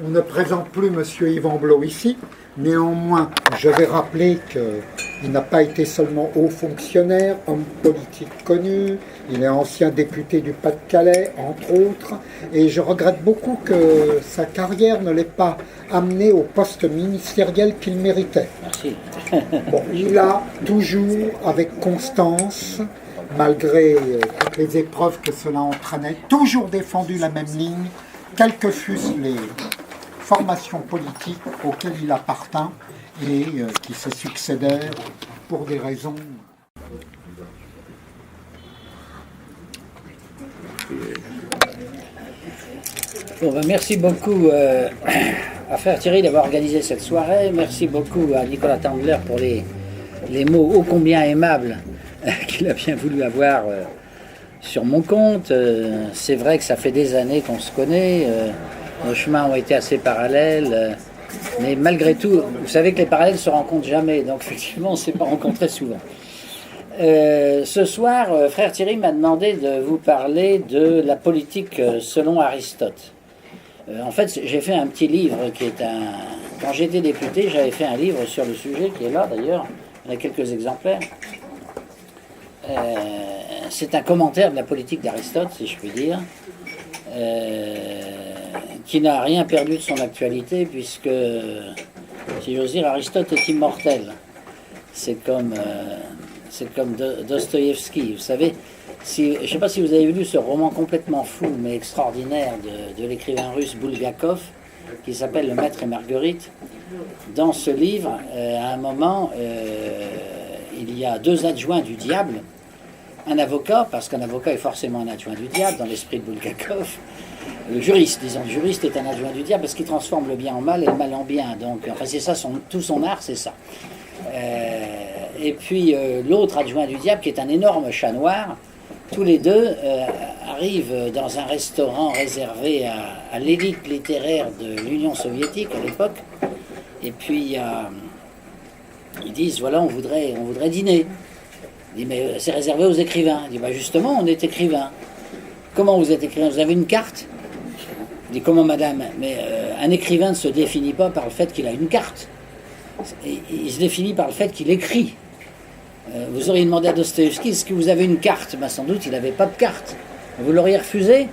On ne présente plus M. Yvan Blot ici. Néanmoins, je vais rappeler qu'il n'a pas été seulement haut fonctionnaire, homme politique connu, il est ancien député du Pas-de-Calais, entre autres, et je regrette beaucoup que sa carrière ne l'ait pas amené au poste ministériel qu'il méritait. Merci. Bon, il a toujours, avec constance, malgré toutes les épreuves que cela entraînait, toujours défendu la même ligne, quelles que fussent les formations politiques auxquelles il appartint et qui se succédèrent pour des raisons. Bon, ben, merci beaucoup à Frère Thierry d'avoir organisé cette soirée. Merci beaucoup à Nicolas Tandler pour les mots ô combien aimables qu'il a bien voulu avoir sur mon compte. C'est vrai que ça fait des années qu'on se connaît. Nos chemins ont été assez parallèles. Mais malgré tout, vous savez que les parallèles ne se rencontrent jamais. Donc effectivement, on ne s'est pas rencontrés souvent. Ce soir, Frère Thierry m'a demandé de vous parler de la politique selon Aristote. En fait, j'ai fait un petit livre qui est un... Quand j'étais député, j'avais fait un livre sur le sujet, qui est là d'ailleurs. Il y a quelques exemplaires. C'est un commentaire de la politique d'Aristote, si je puis dire, qui n'a rien perdu de son actualité, puisque, si j'ose dire, Aristote est immortel. C'est comme Dostoïevski, vous savve. Je ne sais pas si vous avez lu ce roman complètement fou, mais extraordinaire, de l'écrivain russe Bulgakov, qui s'appelle Le Maître et Marguerite. Dans ce livre, à un moment, il y a deux adjoints du diable, un avocat, parce qu'un avocat est forcément un adjoint du diable, dans l'esprit de Bulgakov. Le juriste, disons, le juriste est un adjoint du diable parce qu'il transforme le bien en mal et le mal en bien. Donc, enfin, c'est ça, tout son art, c'est ça. Et puis, l'autre adjoint du diable, qui est un énorme chat noir, tous les deux arrivent dans un restaurant réservé à l'élite littéraire de l'Union soviétique à l'époque. Et puis, ils disent, voilà, on voudrait dîner. Il dit, mais c'est réservé aux écrivains. Il dit, bah justement, on est écrivain. Comment vous êtes écrivain? Vous avez une carte? Il dit, comment madame? Mais un écrivain ne se définit pas par le fait qu'il a une carte. Il se définit par le fait qu'il écrit. Vous auriez demandé à Dostoïevski, est-ce que vous avez une carte? Ben, sans doute, il n'avait pas de carte. Vous l'auriez refusé?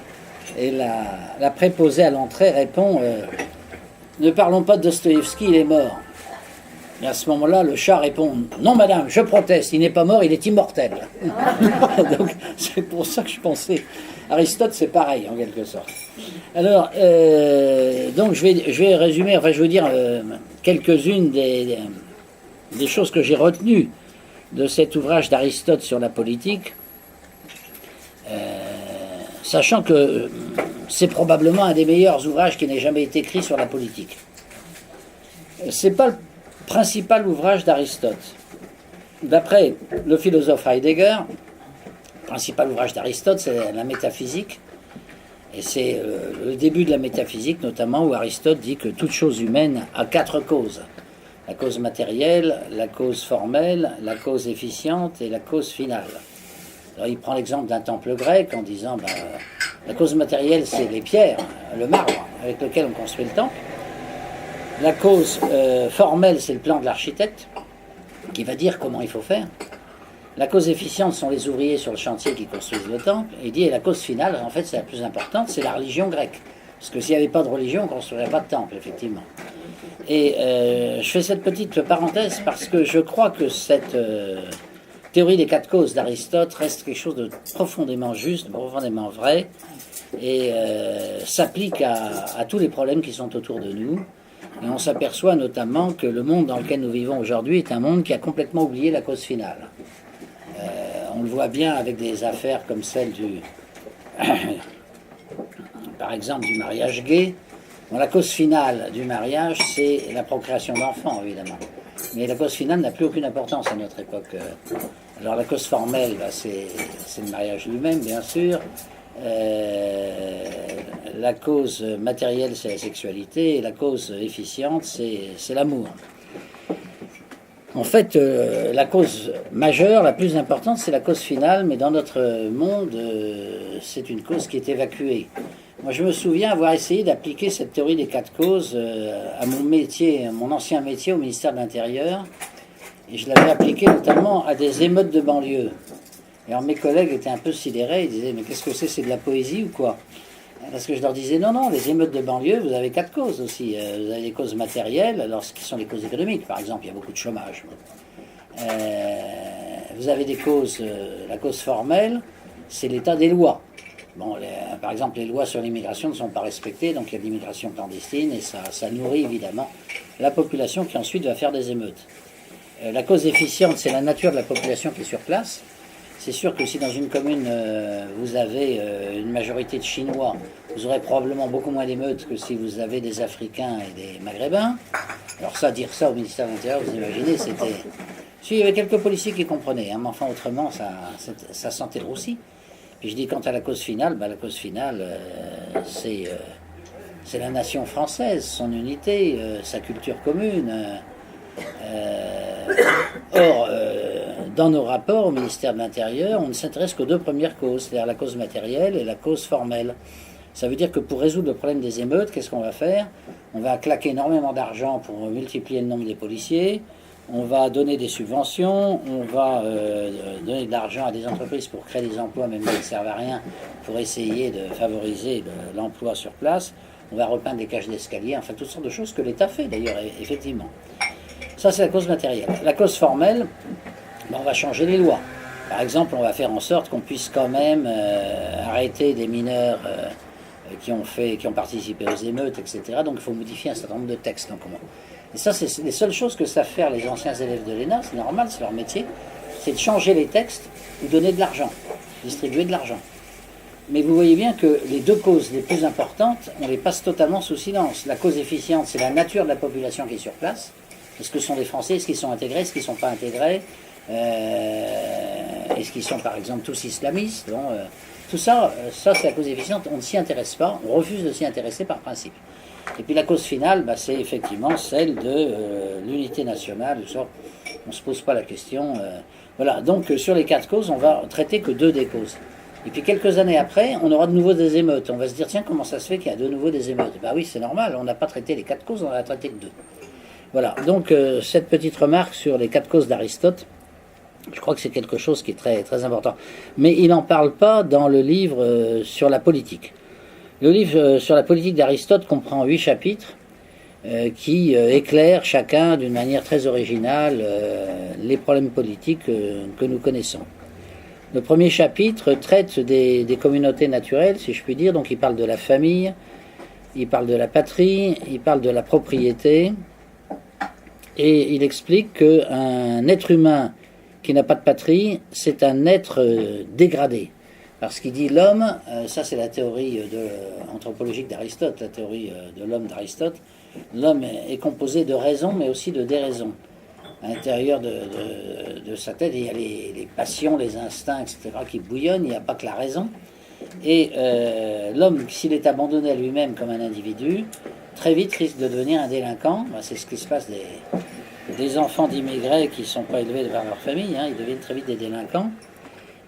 Et la préposée à l'entrée répond, ne parlons pas de Dostoïevski, il est mort. Et à ce moment-là, le chat répond, non madame, je proteste, il n'est pas mort, il est immortel. Donc, c'est pour ça que je pensais, Aristote, c'est pareil, en quelque sorte. Alors, donc, je vais résumer, enfin, je vais vous dire quelques-unes des choses que j'ai retenues de cet ouvrage d'Aristote sur la politique, sachant que c'est probablement un des meilleurs ouvrages qui n'ait jamais été écrit sur la politique. C'est pas le principal ouvrage d'Aristote. D'après le philosophe Heidegger, le principal ouvrage d'Aristote, c'est la métaphysique, et c'est le début de la métaphysique, notamment où Aristote dit que toute chose humaine a quatre causes. La cause matérielle, la cause formelle, la cause efficiente et la cause finale. Alors il prend l'exemple d'un temple grec en disant la cause matérielle c'est les pierres, le marbre avec lequel on construit le temple. La cause formelle c'est le plan de l'architecte qui va dire comment il faut faire. La cause efficiente sont les ouvriers sur le chantier qui construisent le temple. Et il dit et la cause finale, en fait c'est la plus importante, c'est la religion grecque. Parce que s'il n'y avait pas de religion, on ne construirait pas de temple, effectivement. Et je fais cette petite parenthèse parce que je crois que cette théorie des quatre causes d'Aristote reste quelque chose de profondément juste, profondément vrai, et s'applique à tous les problèmes qui sont autour de nous. Et on s'aperçoit notamment que le monde dans lequel nous vivons aujourd'hui est un monde qui a complètement oublié la cause finale. On le voit bien avec des affaires comme celle par exemple du mariage gay. Bon, la cause finale du mariage, c'est la procréation d'enfants, évidemment. Mais la cause finale n'a plus aucune importance à notre époque. Alors la cause formelle, c'est le mariage lui-même, bien sûr. La cause matérielle, c'est la sexualité. Et la cause efficiente, c'est l'amour. En fait, la cause majeure, la plus importante, c'est la cause finale. Mais dans notre monde, c'est une cause qui est évacuée. Moi, je me souviens avoir essayé d'appliquer cette théorie des quatre causes à mon métier, à mon ancien métier au ministère de l'Intérieur. Et je l'avais appliqué notamment à des émeutes de banlieue. Et alors mes collègues étaient un peu sidérés, ils disaient mais qu'est-ce que c'est de la poésie ou quoi? Parce que je leur disais non, les émeutes de banlieue, vous avez quatre causes aussi. Vous avez des causes matérielles, alors ce qui sont les causes économiques, par exemple, il y a beaucoup de chômage. Vous avez des causes, la cause formelle, c'est l'état des lois. Bon, par exemple, les lois sur l'immigration ne sont pas respectées, donc il y a de l'immigration clandestine, et ça nourrit évidemment la population qui ensuite va faire des émeutes. La cause efficiente, c'est la nature de la population qui est sur place. C'est sûr que si dans une commune, vous avez une majorité de Chinois, vous aurez probablement beaucoup moins d'émeutes que si vous avez des Africains et des Maghrébins. Alors ça, dire ça au ministère de l'Intérieur, vous imaginez, c'était... Si, il y avait quelques policiers qui comprenaient, hein, mais enfin autrement, ça sentait le roussi. Puis je dis, quant à la cause finale, la cause finale, c'est la nation française, son unité, sa culture commune. Or, dans nos rapports au ministère de l'Intérieur, on ne s'intéresse qu'aux deux premières causes, c'est-à-dire la cause matérielle et la cause formelle. Ça veut dire que pour résoudre le problème des émeutes, qu'est-ce qu'on va faire? On va claquer énormément d'argent pour multiplier le nombre des policiers, on va donner des subventions, on va donner de l'argent à des entreprises pour créer des emplois, même s'ils ne servent à rien, pour essayer de favoriser l'emploi sur place, on va repeindre des cages d'escalier, enfin toutes sortes de choses que l'État fait d'ailleurs, effectivement. Ça, c'est la cause matérielle. La cause formelle, on va changer les lois. Par exemple, on va faire en sorte qu'on puisse quand même arrêter des mineurs qui ont participé aux émeutes, etc. Donc il faut modifier un certain nombre de textes. Donc, et ça, c'est les seules choses que savent faire les anciens élèves de l'ENA, c'est normal, c'est leur métier, c'est de changer les textes ou donner de l'argent, distribuer de l'argent. Mais vous voyez bien que les deux causes les plus importantes, on les passe totalement sous silence. La cause efficiente, c'est la nature de la population qui est sur place. Est-ce que ce sont des Français? Est-ce qu'ils sont intégrés? Est-ce qu'ils ne sont pas intégrés? Est-ce qu'ils sont par exemple tous islamistes? Tout ça, c'est la cause efficiente. On ne s'y intéresse pas, on refuse de s'y intéresser par principe. Et puis la cause finale, c'est effectivement celle de l'unité nationale. On ne se pose pas la question. Voilà, donc sur les quatre causes, on va traiter que deux des causes. Et puis quelques années après, on aura de nouveau des émeutes. On va se dire, tiens, comment ça se fait qu'il y a de nouveau des émeutes? Oui, c'est normal, on n'a pas traité les quatre causes, on en a traité que deux. Voilà, donc cette petite remarque sur les quatre causes d'Aristote, je crois que c'est quelque chose qui est très, très important. Mais il n'en parle pas dans le livre sur la politique. Le livre sur la politique d'Aristote comprend 8 chapitres qui éclairent chacun d'une manière très originale les problèmes politiques que nous connaissons. Le premier chapitre traite des communautés naturelles, si je puis dire, donc il parle de la famille, il parle de la patrie, il parle de la propriété, et il explique qu'un être humain qui n'a pas de patrie, c'est un être dégradé. Parce qu'il dit l'homme, ça c'est la théorie anthropologique d'Aristote, la théorie de l'homme d'Aristote, l'homme est composé de raison mais aussi de déraison. À l'intérieur de sa tête, il y a les passions, les instincts, etc. qui bouillonnent, il n'y a pas que la raison. Et l'homme, s'il est abandonné à lui-même comme un individu, très vite risque de devenir un délinquant. C'est ce qui se passe des enfants d'immigrés qui ne sont pas élevés par leur famille, ils deviennent très vite des délinquants.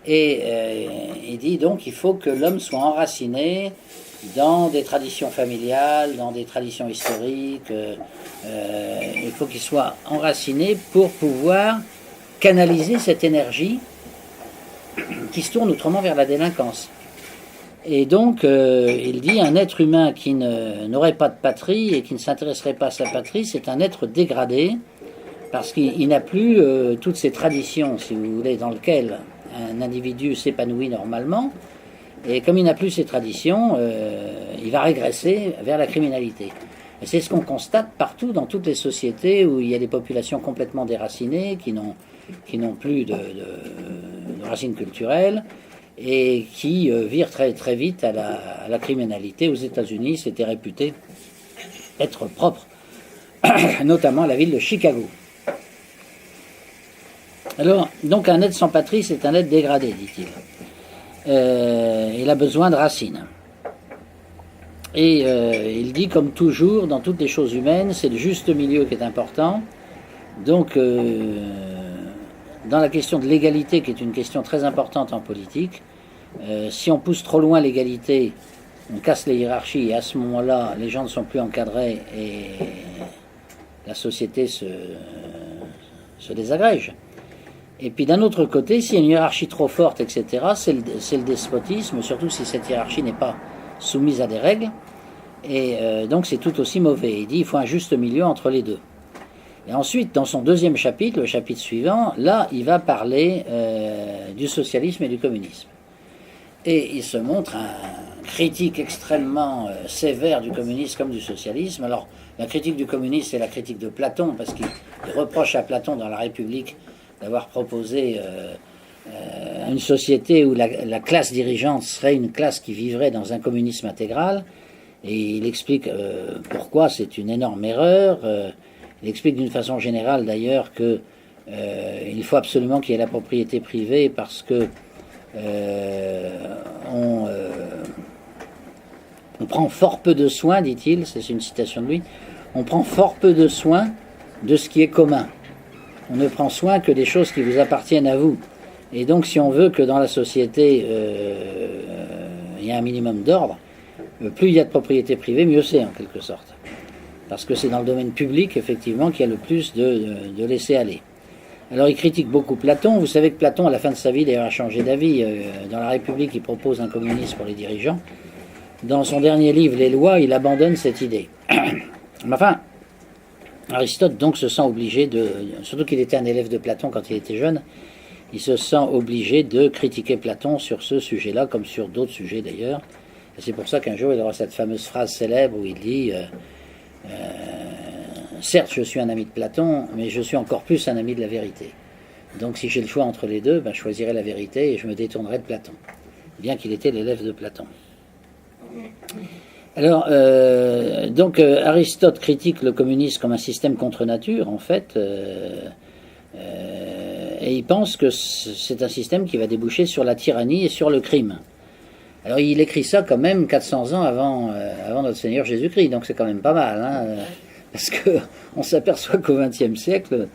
Et il dit donc il faut que l'homme soit enraciné dans des traditions familiales, dans des traditions historiques. Il faut qu'il soit enraciné pour pouvoir canaliser cette énergie qui se tourne autrement vers la délinquance. Et donc, il dit un être humain qui n'aurait pas de patrie et qui ne s'intéresserait pas à sa patrie, c'est un être dégradé, parce qu'il n'a plus toutes ces traditions, si vous voulez, dans lesquelles un individu s'épanouit normalement. Et comme il n'a plus ces traditions, il va régresser vers la criminalité. Et c'est ce qu'on constate partout dans toutes les sociétés où il y a des populations complètement déracinées, qui n'ont plus de racines culturelles, et qui virent très, très vite à la criminalité. Aux États-Unis, c'était réputé être propre, notamment à la ville de Chicago. Alors, donc un être sans patrie, c'est un être dégradé, dit-il. Il a besoin de racines. Et il dit, comme toujours, dans toutes les choses humaines, c'est le juste milieu qui est important. Donc, dans la question de l'égalité, qui est une question très importante en politique, si on pousse trop loin l'égalité, on casse les hiérarchies, et à ce moment-là, les gens ne sont plus encadrés et la société se désagrège. Et puis d'un autre côté, s'il y a une hiérarchie trop forte, etc., c'est le despotisme, surtout si cette hiérarchie n'est pas soumise à des règles. Et donc c'est tout aussi mauvais. Il dit qu'il faut un juste milieu entre les deux. Et ensuite, dans son deuxième chapitre, le chapitre suivant, là, il va parler du socialisme et du communisme. Et il se montre un critique extrêmement sévère du communisme comme du socialisme. Alors, la critique du communisme, c'est la critique de Platon, parce qu'il reproche à Platon dans la République d'avoir proposé une société où la classe dirigeante serait une classe qui vivrait dans un communisme intégral. Et il explique pourquoi c'est une énorme erreur. Il explique d'une façon générale d'ailleurs que il faut absolument qu'il y ait la propriété privée parce que on prend fort peu de soin, dit-il, c'est une citation de lui, on prend fort peu de soin de ce qui est commun. On ne prend soin que des choses qui vous appartiennent à vous. Et donc si on veut que dans la société il y ait un minimum d'ordre, plus il y a de propriété privée, mieux c'est en quelque sorte. Parce que c'est dans le domaine public, effectivement, qu'il y a le plus de laisser aller. Alors il critique beaucoup Platon. Vous savez que Platon, à la fin de sa vie, d'ailleurs, a changé d'avis. Dans la République, il propose un communisme pour les dirigeants. Dans son dernier livre, Les Lois, il abandonne cette idée. Mais enfin, Aristote, donc, se sent obligé surtout qu'il était un élève de Platon quand il était jeune, il se sent obligé de critiquer Platon sur ce sujet-là, comme sur d'autres sujets d'ailleurs. Et c'est pour ça qu'un jour, il aura cette fameuse phrase célèbre où il dit certes, je suis un ami de Platon, mais je suis encore plus un ami de la vérité. Donc si j'ai le choix entre les deux, je choisirai la vérité et je me détournerai de Platon, bien qu'il était l'élève de Platon. Alors, Aristote critique le communisme comme un système contre nature, en fait, et il pense que c'est un système qui va déboucher sur la tyrannie et sur le crime. Alors il écrit ça quand même 400 ans avant notre Seigneur Jésus-Christ, donc c'est quand même pas mal, hein, parce qu'on s'aperçoit qu'au XXe siècle,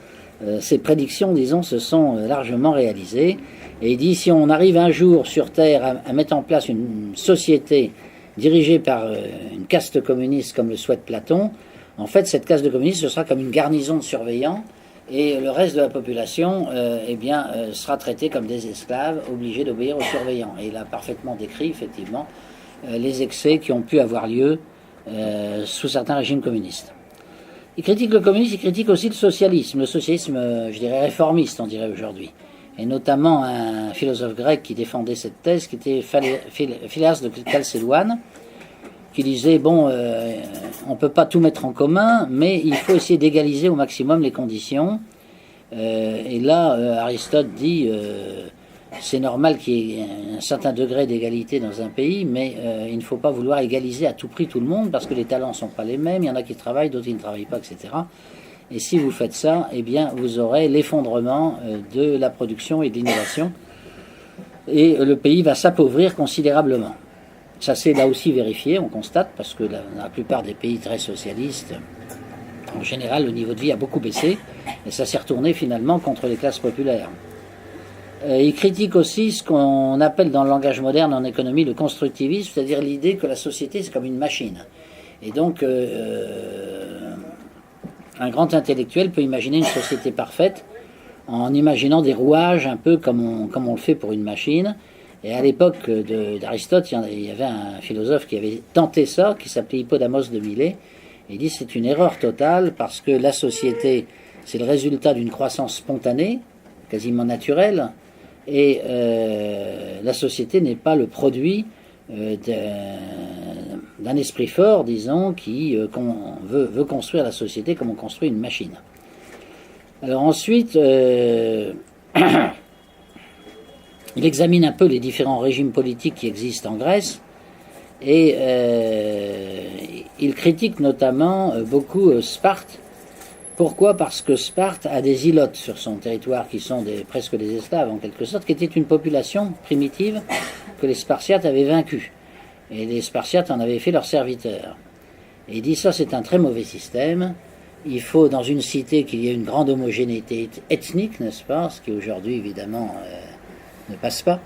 ces prédictions, disons, se sont largement réalisées. Et il dit, si on arrive un jour sur Terre à mettre en place une société dirigée par une caste communiste comme le souhaite Platon, en fait cette caste de communistes, ce sera comme une garnison de surveillants, et le reste de la population sera traité comme des esclaves, obligés d'obéir aux surveillants. Et il a parfaitement décrit, effectivement, les excès qui ont pu avoir lieu sous certains régimes communistes. Il critique le communisme, il critique aussi le socialisme je dirais réformiste, on dirait aujourd'hui. Et notamment un philosophe grec qui défendait cette thèse, qui était Philéas de Chalcédoine, qui disait, on ne peut pas tout mettre en commun, mais il faut essayer d'égaliser au maximum les conditions. Et là, Aristote dit, c'est normal qu'il y ait un certain degré d'égalité dans un pays, mais il ne faut pas vouloir égaliser à tout prix tout le monde, parce que les talents ne sont pas les mêmes, il y en a qui travaillent, d'autres qui ne travaillent pas, etc. Et si vous faites ça, vous aurez l'effondrement de la production et de l'innovation, et le pays va s'appauvrir considérablement. Ça s'est là aussi vérifié, on constate, parce que dans la plupart des pays très socialistes, en général, le niveau de vie a beaucoup baissé, et ça s'est retourné finalement contre les classes populaires. Il critique aussi ce qu'on appelle dans le langage moderne en économie le constructivisme, c'est-à-dire l'idée que la société c'est comme une machine. Et donc, un grand intellectuel peut imaginer une société parfaite en imaginant des rouages un peu comme on le fait pour une machine. Et à l'époque d'Aristote, il y avait un philosophe qui avait tenté ça, qui s'appelait Hippodamos de Milet. Il dit c'est une erreur totale parce que la société, c'est le résultat d'une croissance spontanée, quasiment naturelle, et la société n'est pas le produit d'un esprit fort, disons, qui veut construire la société comme on construit une machine. Alors ensuite, il examine un peu les différents régimes politiques qui existent en Grèce, et il critique notamment beaucoup Sparte. Pourquoi ? Parce que Sparte a des ilotes sur son territoire qui sont presque des esclaves en quelque sorte, qui était une population primitive que les Spartiates avaient vaincue. Et les Spartiates en avaient fait leurs serviteurs. Et il dit ça c'est un très mauvais système. Il faut dans une cité qu'il y ait une grande homogénéité ethnique, n'est-ce pas ? Ce qui aujourd'hui évidemment ne passe pas.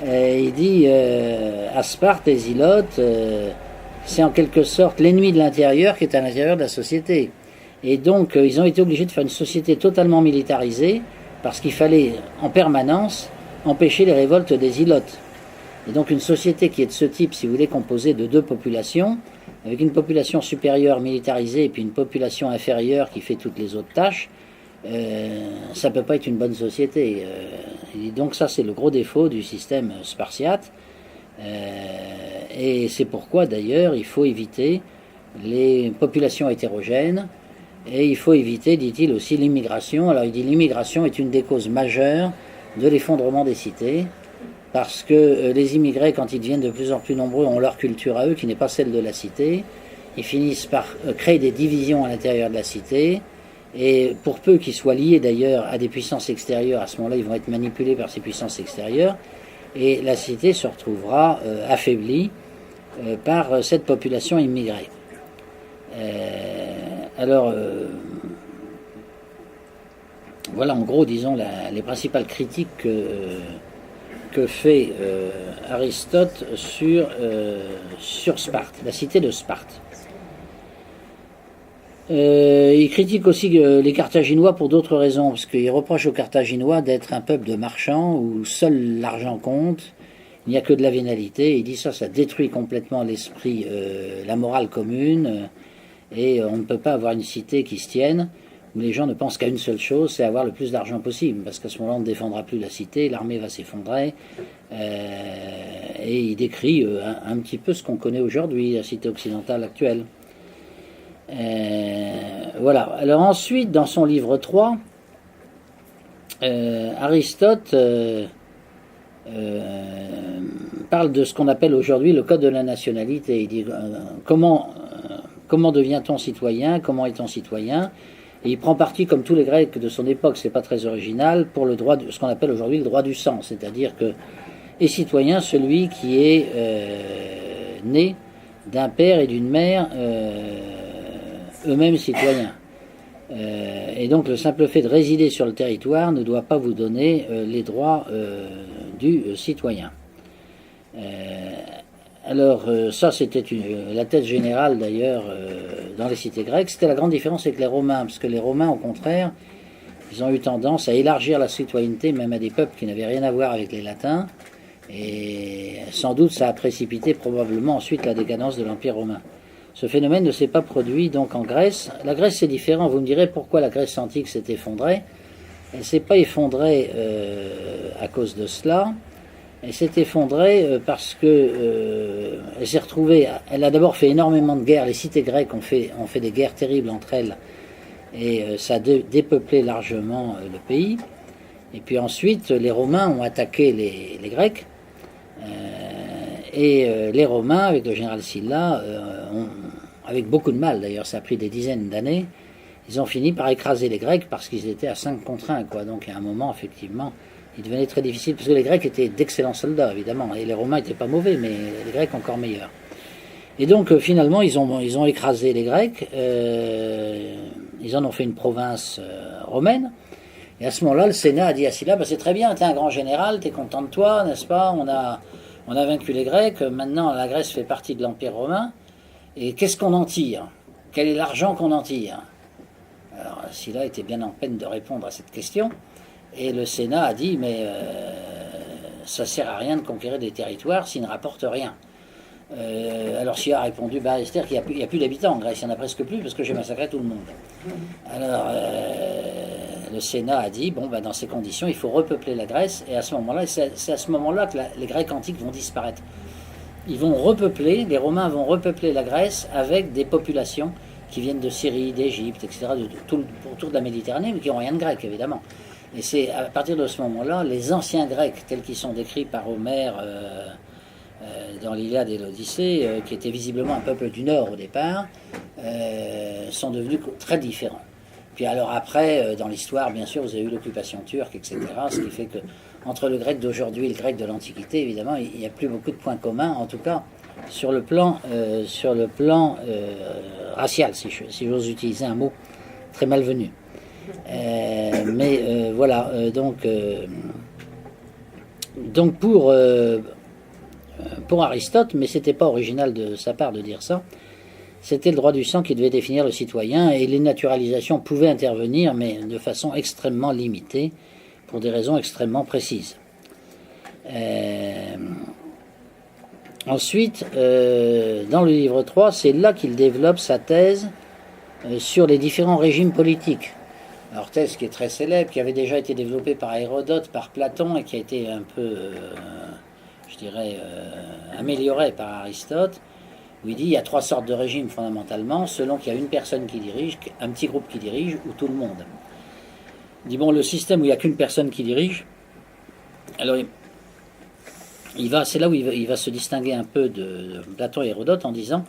Il dit à Sparte, les Ilotes, c'est en quelque sorte l'ennemi de l'intérieur qui est à l'intérieur de la société. Et donc, ils ont été obligés de faire une société totalement militarisée parce qu'il fallait en permanence empêcher les révoltes des Ilotes. Et donc, une société qui est de ce type, si vous voulez, composée de deux populations, avec une population supérieure militarisée et puis une population inférieure qui fait toutes les autres tâches, ça ne peut pas être une bonne société. Et donc, ça, c'est le gros défaut du système spartiate. Et c'est pourquoi, d'ailleurs, il faut éviter les populations hétérogènes. Et il faut éviter, dit-il, aussi l'immigration. Alors il dit l'immigration est une des causes majeures de l'effondrement des cités, parce que les immigrés, quand ils deviennent de plus en plus nombreux, ont leur culture à eux, qui n'est pas celle de la cité. Ils finissent par créer des divisions à l'intérieur de la cité, et pour peu qu'ils soient liés d'ailleurs à des puissances extérieures, à ce moment-là, ils vont être manipulés par ces puissances extérieures, et la cité se retrouvera affaiblie par cette population immigrée. Alors, voilà en gros, disons, les principales critiques que fait Aristote sur Sparte, la cité de Sparte. Il critique aussi les Carthaginois pour d'autres raisons, parce qu'il reproche aux Carthaginois d'être un peuple de marchands où seul l'argent compte, il n'y a que de la vénalité. Il dit ça détruit complètement l'esprit, la morale commune. Et on ne peut pas avoir une cité qui se tienne où les gens ne pensent qu'à une seule chose, c'est avoir le plus d'argent possible, parce qu'à ce moment-là on ne défendra plus la cité, l'armée va s'effondrer, et il décrit un petit peu ce qu'on connaît aujourd'hui, la cité occidentale actuelle. Voilà. Alors ensuite, dans son livre 3, Aristote parle de ce qu'on appelle aujourd'hui le code de la nationalité. Il dit comment devient-on citoyen, comment est-on citoyen, et il prend parti, comme tous les Grecs de son époque, c'est pas très original, pour le droit ce qu'on appelle aujourd'hui le droit du sang, c'est-à-dire que est citoyen celui qui est né d'un père et d'une mère eux-mêmes citoyens. Et donc le simple fait de résider sur le territoire ne doit pas vous donner les droits du citoyen. Alors ça c'était la thèse générale d'ailleurs dans les cités grecques. C'était la grande différence avec les Romains, parce que les Romains au contraire, ils ont eu tendance à élargir la citoyenneté même à des peuples qui n'avaient rien à voir avec les Latins, et sans doute ça a précipité probablement ensuite la décadence de l'Empire romain. Ce phénomène ne s'est pas produit donc en Grèce. La Grèce c'est différent, vous me direz pourquoi la Grèce antique s'est effondrée. Elle ne s'est pas effondrée à cause de cela. Elle s'est effondrée parce que elle s'est retrouvée. Elle a d'abord fait énormément de guerres. Les cités grecques ont fait des guerres terribles entre elles, et ça a dépeuplé largement le pays. Et puis ensuite, les Romains ont attaqué les Grecs, et les Romains, avec le général Sylla, avec beaucoup de mal d'ailleurs, ça a pris des dizaines d'années, ils ont fini par écraser les Grecs parce qu'ils étaient à 5 contre 1, quoi. Donc à un moment, effectivement, il devenait très difficile, parce que les Grecs étaient d'excellents soldats, évidemment, et les Romains n'étaient pas mauvais, mais les Grecs encore meilleurs. Et donc, finalement, ils ont écrasé les Grecs, ils en ont fait une province romaine, et à ce moment-là, le Sénat a dit à Sylla, bah, c'est très bien, t'es un grand général, t'es content de toi, n'est-ce pas, on a vaincu les Grecs, maintenant la Grèce fait partie de l'Empire romain, et qu'est-ce qu'on en tire? Quel est l'argent qu'on en tire? Alors, Sylla était bien en peine de répondre à cette question. Et le Sénat a dit, mais ça sert à rien de conquérir des territoires s'ils ne rapportent rien. Alors Sylla a répondu, bah, c'est-à-dire qu'il n'y a plus d'habitants en Grèce, il n'y en a presque plus parce que j'ai massacré tout le monde. Alors le Sénat a dit, bon, bah, dans ces conditions, il faut repeupler la Grèce, et à ce moment-là, c'est à ce moment-là que les Grecs antiques vont disparaître. Ils vont repeupler, les Romains vont repeupler la Grèce avec des populations qui viennent de Syrie, d'Égypte, etc., autour de la Méditerranée, mais qui n'ont rien de grec, évidemment. Et c'est à partir de ce moment-là, les anciens Grecs, tels qu'ils sont décrits par Homère dans l'Iliade et l'Odyssée, qui étaient visiblement un peuple du Nord au départ, sont devenus très différents. Puis alors après, dans l'histoire, bien sûr, vous avez eu l'occupation turque, etc., ce qui fait que entre le grec d'aujourd'hui et le grec de l'Antiquité, évidemment, il n'y a plus beaucoup de points communs, en tout cas sur le plan racial, si j'ose utiliser un mot très malvenu. Mais voilà, donc Donc pour Aristote, mais c'était pas original de sa part de dire ça, c'était le droit du sang qui devait définir le citoyen, et les naturalisations pouvaient intervenir, mais de façon extrêmement limitée, pour des raisons extrêmement précises. Ensuite, dans le livre 3, c'est là qu'il développe sa thèse sur les différents régimes politiques. Alors, thèse qui est très célèbre, qui avait déjà été développée par Hérodote, par Platon, et qui a été un peu, améliorée par Aristote, où il dit il y a 3 sortes de régimes fondamentalement, selon qu'il y a une personne qui dirige, un petit groupe qui dirige, ou tout le monde. Il dit bon, le système où il n'y a qu'une personne qui dirige, alors c'est là où il va se distinguer un peu de Platon et Hérodote en disant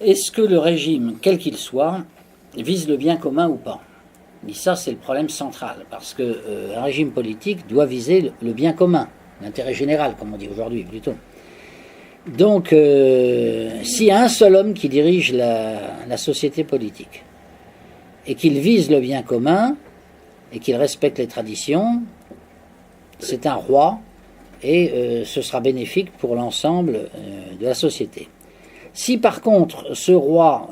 est-ce que le régime, quel qu'il soit, vise le bien commun ou pas? Il dit ça, c'est le problème central, parce qu'un régime politique doit viser le bien commun, l'intérêt général, comme on dit aujourd'hui plutôt. Donc, s'il y a un seul homme qui dirige la société politique, et qu'il vise le bien commun, et qu'il respecte les traditions, c'est un roi, et ce sera bénéfique pour l'ensemble de la société. Si par contre ce roi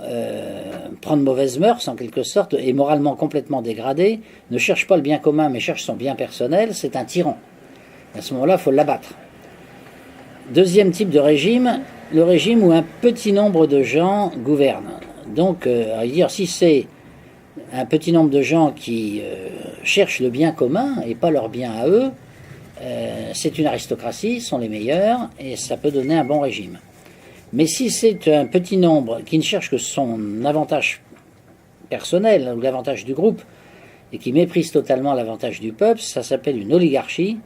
prend de mauvaises mœurs, en quelque sorte, est moralement complètement dégradé, ne cherche pas le bien commun, mais cherche son bien personnel, c'est un tyran. À ce moment-là, il faut l'abattre. Deuxième type de régime, le régime où un petit nombre de gens gouvernent. Donc, si c'est un petit nombre de gens qui cherchent le bien commun et pas leur bien à eux, c'est une aristocratie, sont les meilleurs, et ça peut donner un bon régime. Mais si c'est un petit nombre qui ne cherche que son avantage personnel, ou l'avantage du groupe, et qui méprise totalement l'avantage du peuple, ça s'appelle une oligarchie.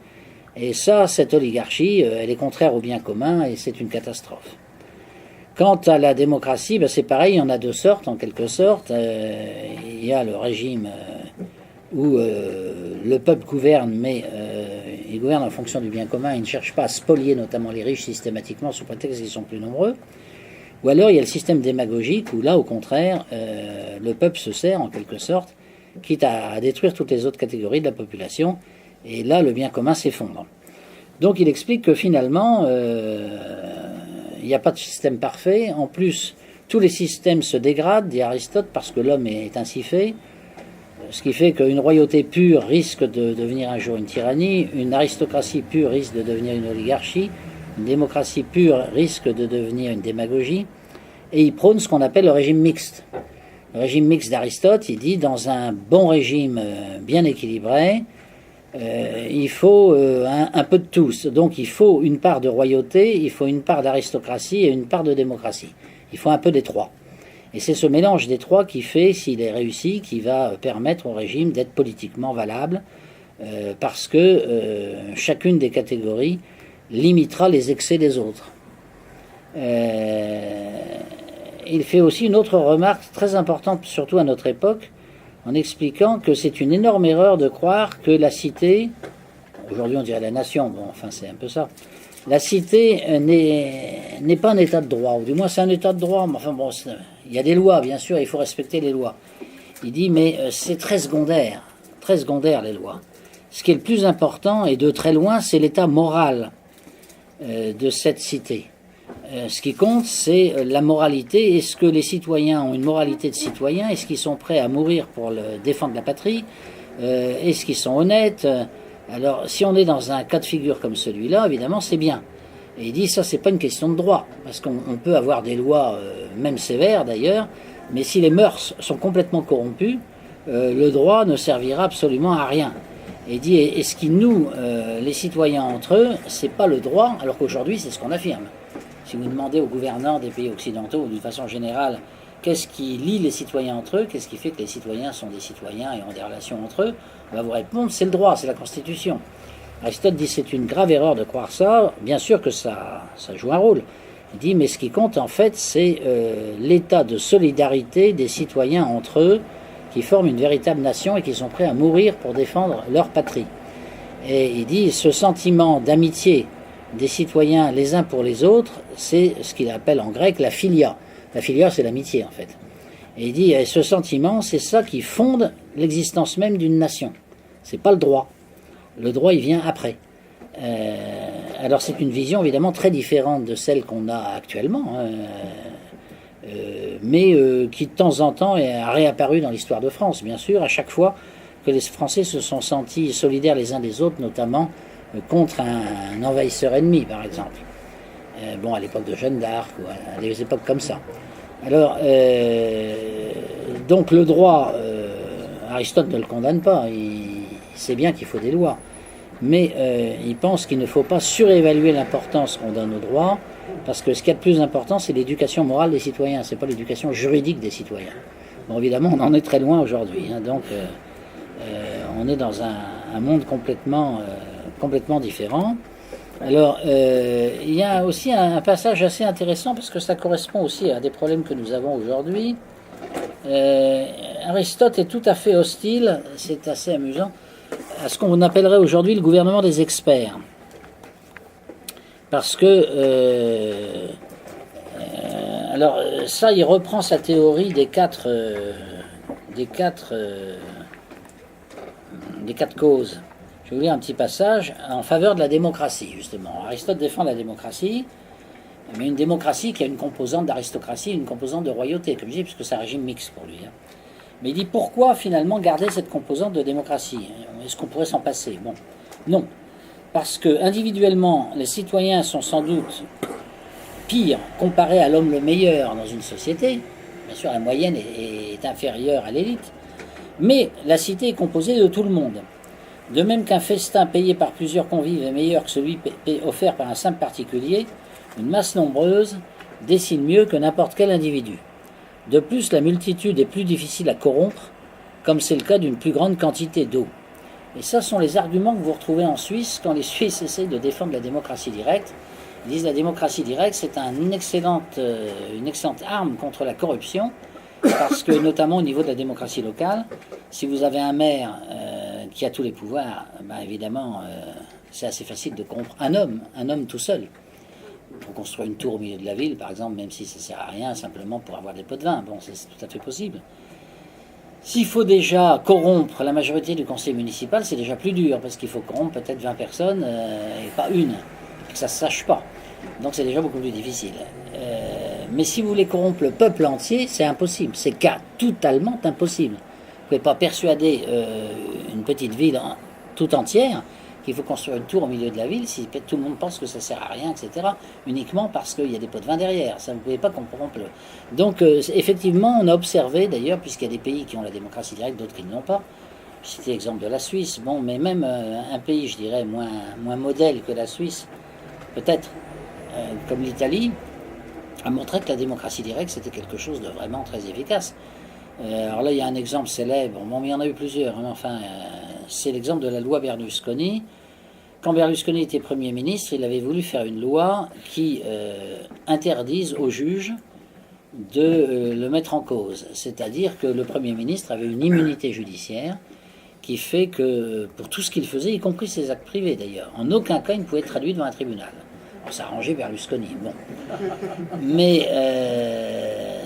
Et ça, cette oligarchie, elle est contraire au bien commun et c'est une catastrophe. Quant à la démocratie, c'est pareil, il y en a 2 sortes en quelque sorte. Il y a le régime où le peuple gouverne, mais il gouverne en fonction du bien commun, il ne cherche pas à spolier notamment les riches systématiquement sous prétexte qu'ils sont plus nombreux. Ou alors il y a le système démagogique où là, au contraire, le peuple se sert en quelque sorte, quitte à détruire toutes les autres catégories de la population. Et là, le bien commun s'effondre. Donc il explique que finalement, il n'y a pas de système parfait. En plus, tous les systèmes se dégradent, dit Aristote, parce que l'homme est ainsi fait. Ce qui fait qu'une royauté pure risque de devenir un jour une tyrannie, une aristocratie pure risque de devenir une oligarchie, une démocratie pure risque de devenir une démagogie. Et il prône ce qu'on appelle le régime mixte. Le régime mixte d'Aristote, il dit, dans un bon régime bien équilibré, il faut un peu de tous. Donc il faut une part de royauté, il faut une part d'aristocratie et une part de démocratie. Il faut un peu des 3. Et c'est ce mélange des 3 qui fait, s'il est réussi, qui va permettre au régime d'être politiquement valable, parce que chacune des catégories limitera les excès des autres. Il fait aussi une autre remarque très importante, surtout à notre époque, en expliquant que c'est une énorme erreur de croire que la cité, aujourd'hui on dirait la nation, bon enfin c'est un peu ça, la cité n'est pas un état de droit, ou du moins c'est un état de droit, mais enfin bon, il y a des lois bien sûr, il faut respecter les lois. Il dit mais c'est très secondaire les lois. Ce qui est le plus important, et de très loin, c'est l'état moral de cette cité. Ce qui compte, c'est la moralité. Est-ce que les citoyens ont une moralité de citoyens? Est-ce qu'ils sont prêts à mourir pour défendre la patrie? Est-ce qu'ils sont honnêtes? Alors, si on est dans un cas de figure comme celui-là, évidemment, c'est bien. Et il dit, ça, c'est pas une question de droit, parce qu'on peut avoir des lois, même sévères d'ailleurs, mais si les mœurs sont complètement corrompues, le droit ne servira absolument à rien. Et il dit, et ce qui noue les citoyens entre eux, c'est pas le droit, alors qu'aujourd'hui, c'est ce qu'on affirme. Si vous demandez aux gouvernants des pays occidentaux, d'une façon générale, qu'est-ce qui lie les citoyens entre eux, qu'est-ce qui fait que les citoyens sont des citoyens et ont des relations entre eux, on va vous répondre, c'est le droit, c'est la Constitution. Aristote dit c'est une grave erreur de croire ça, bien sûr que ça joue un rôle. Il dit mais ce qui compte en fait c'est l'état de solidarité des citoyens entre eux qui forment une véritable nation et qui sont prêts à mourir pour défendre leur patrie. Et il dit ce sentiment d'amitié des citoyens les uns pour les autres, c'est ce qu'il appelle en grec la philia. La philia, c'est l'amitié, en fait. Et il dit, ce sentiment, c'est ça qui fonde l'existence même d'une nation. C'est pas le droit. Le droit, il vient après. Alors c'est une vision évidemment très différente de celle qu'on a actuellement, hein, mais qui de temps en temps a réapparu dans l'histoire de France, bien sûr, à chaque fois que les Français se sont sentis solidaires les uns des autres, notamment contre un envahisseur ennemi, par exemple. Bon, à l'époque de Jeanne d'Arc, ou à des époques comme ça. Alors, donc le droit, Aristote ne le condamne pas, il sait bien qu'il faut des lois, mais il pense qu'il ne faut pas surévaluer l'importance qu'on donne au droit, parce que ce qu'il y a de plus important, c'est l'éducation morale des citoyens, c'est pas l'éducation juridique des citoyens. Bon, évidemment, on en est très loin aujourd'hui, hein, donc on est dans un monde complètement différent. Alors, il y a aussi un passage assez intéressant, parce que ça correspond aussi à des problèmes que nous avons aujourd'hui. Aristote est tout à fait hostile, c'est assez amusant, à ce qu'on appellerait aujourd'hui le gouvernement des experts. Parce que, alors ça, il reprend sa théorie des quatre causes. Je vais vous lire un petit passage en faveur de la démocratie, justement. Aristote défend la démocratie, mais une démocratie qui a une composante d'aristocratie, une composante de royauté, comme je dis, puisque c'est un régime mixte pour lui. Hein. Mais il dit pourquoi finalement garder cette composante de démocratie? Est-ce qu'on pourrait s'en passer? Bon, non. Parce que individuellement, les citoyens sont sans doute pires comparés à l'homme le meilleur dans une société. Bien sûr, la moyenne est inférieure à l'élite. Mais la cité est composée de tout le monde. De même qu'un festin payé par plusieurs convives est meilleur que celui offert par un simple particulier, une masse nombreuse dessine mieux que n'importe quel individu. De plus, la multitude est plus difficile à corrompre, comme c'est le cas d'une plus grande quantité d'eau. Et ça sont les arguments que vous retrouvez en Suisse quand les Suisses essayent de défendre la démocratie directe. Ils disent que la démocratie directe, c'est une excellente arme contre la corruption, parce que notamment au niveau de la démocratie locale, si vous avez un maire qui a tous les pouvoirs, ben évidemment, c'est assez facile de corrompre un homme tout seul. Pour construire une tour au milieu de la ville, par exemple, même si ça ne sert à rien, simplement pour avoir des pots de vin. Bon, c'est tout à fait possible. S'il faut déjà corrompre la majorité du conseil municipal, c'est déjà plus dur, parce qu'il faut corrompre peut-être 20 personnes et pas une, et que ça ne se sache pas. Donc c'est déjà beaucoup plus difficile. Mais si vous voulez corrompre le peuple entier, c'est impossible. C'est totalement impossible. Vous ne pouvez pas persuader une petite ville tout entière qu'il faut construire une tour au milieu de la ville si tout le monde pense que ça ne sert à rien, etc. Uniquement parce qu'il y a des pots de vin derrière. Ça, vous ne pouvez pas corrompre. Donc effectivement, on a observé d'ailleurs, puisqu'il y a des pays qui ont la démocratie directe, d'autres qui ne l'ont pas. Je citais l'exemple de la Suisse. Bon, mais même un pays, je dirais, moins modèle que la Suisse, peut-être, comme l'Italie, a montré que la démocratie directe, c'était quelque chose de vraiment très efficace. Alors là, il y a un exemple célèbre, bon, il y en a eu plusieurs, hein, enfin, c'est l'exemple de la loi Berlusconi. Quand Berlusconi était Premier ministre, il avait voulu faire une loi qui interdise aux juges de le mettre en cause. C'est-à-dire que le Premier ministre avait une immunité judiciaire qui fait que, pour tout ce qu'il faisait, y compris ses actes privés d'ailleurs, en aucun cas il ne pouvait être traduit devant un tribunal. Ça a arrangé Berlusconi, bon. Mais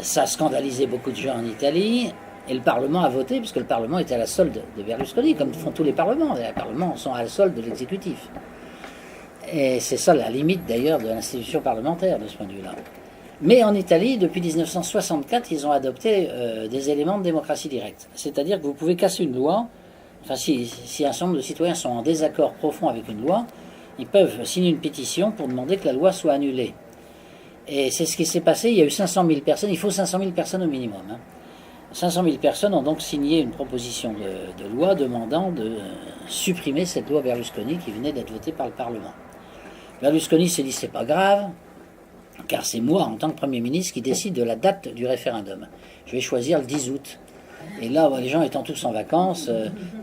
ça a scandalisé beaucoup de gens en Italie, et le Parlement a voté, parce que le Parlement était à la solde de Berlusconi, comme font tous les parlements. Les parlements sont à la solde de l'exécutif. Et c'est ça la limite d'ailleurs de l'institution parlementaire de ce point de vue-là. Mais en Italie, depuis 1964, ils ont adopté des éléments de démocratie directe. C'est-à-dire que vous pouvez casser une loi, enfin si un certain nombre de citoyens sont en désaccord profond avec une loi, ils peuvent signer une pétition pour demander que la loi soit annulée. Et c'est ce qui s'est passé, il y a eu 500 000 personnes, il faut 500 000 personnes au minimum. Hein. 500 000 personnes ont donc signé une proposition de loi demandant de supprimer cette loi Berlusconi qui venait d'être votée par le Parlement. Berlusconi s'est dit c'est pas grave, car c'est moi en tant que Premier ministre qui décide de la date du référendum. Je vais choisir le 10 août. Et là, les gens étant tous en vacances,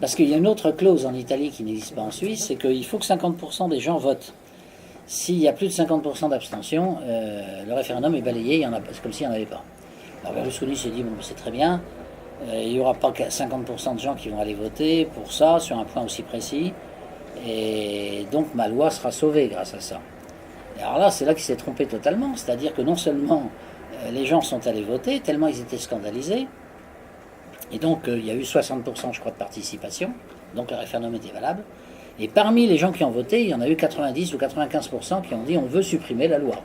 parce qu'il y a une autre clause en Italie qui n'existe pas en Suisse, c'est qu'il faut que 50% des gens votent. S'il y a plus de 50% d'abstention, le référendum est balayé, c'est comme s'il n'y en avait pas. Alors Berlusconi s'est dit, bon, c'est très bien, il n'y aura pas 50% de gens qui vont aller voter pour ça, sur un point aussi précis, et donc ma loi sera sauvée grâce à ça. Et alors là, c'est là qu'il s'est trompé totalement, c'est-à-dire que non seulement les gens sont allés voter, tellement ils étaient scandalisés, et donc il y a eu 60%, je crois, de participation, donc le référendum était valable, Et parmi les gens qui ont voté, il y en a eu 90 ou 95% qui ont dit on veut supprimer la loi.